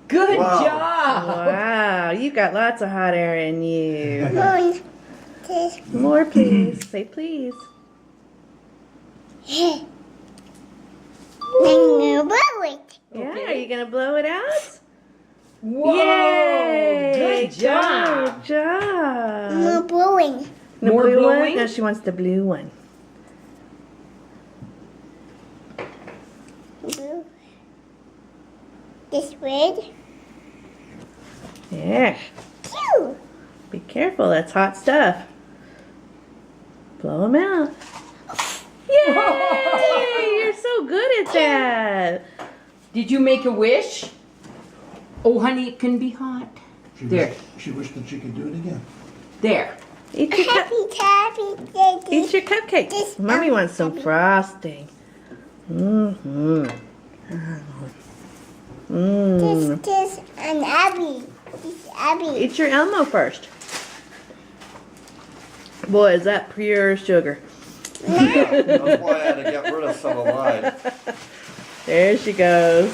Good Wow. job. Wow, you got lots of hot air in you. One, this, More, please. Say please. then you blow it. Yeah, Okay. are you gonna blow it out? Whoa. Yay! Good job. Good job. More blowing. The More blue blowing? one? No, she wants the blue one. Blue. This red. Yeah. Two. Be careful, that's hot stuff. Blow them out. Yay! You're so good at that. Did you make a wish? Oh, honey, it can be hot. There. She wished that she could do it again. There. Eat your, Happy daddy. eat your cupcake. This- Mommy wants some frosting. Mm-hmm. Mm. This and Abby. This Abby. Eat your Elmo first. Boy, is that pure sugar. That's why I had to get rid of some of mine. There she goes.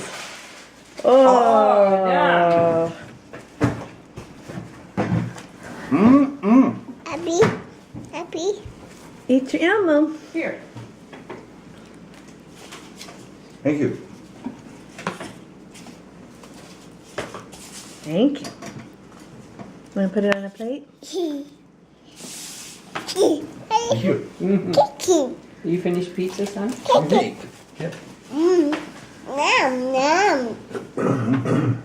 Oh. yeah. Abby. Abby. Eat your Elmo. Here. Thank you. Thank you. Want to put it on a plate? Thank you. Kiki. You finished pizza, son? Unique. Yep. Nom nom.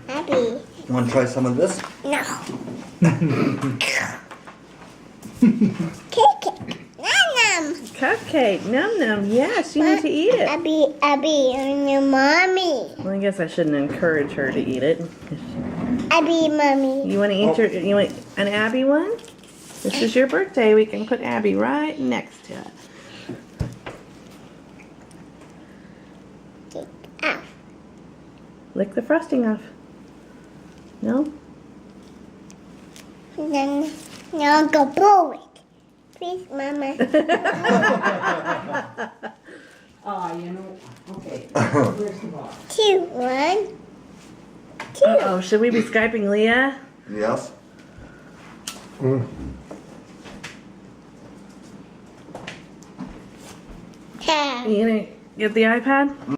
Abby. Want to try some of this? No. Kiki. Nom nom. Cupcake. Num num. Yes, you need to eat it. Abby, and your mommy. Well, I guess I shouldn't encourage her to eat it. Abby, mommy. You want to eat you want an Abby one? This is your birthday. We can put Abby right next to it. Ah. Lick the frosting off. No? Then now go blow it. Please, mama. You know, okay. Where's the box? 2, 1, 2. Uh-oh, should we be Skyping Leah? Yes. Ha. You gonna get the iPad?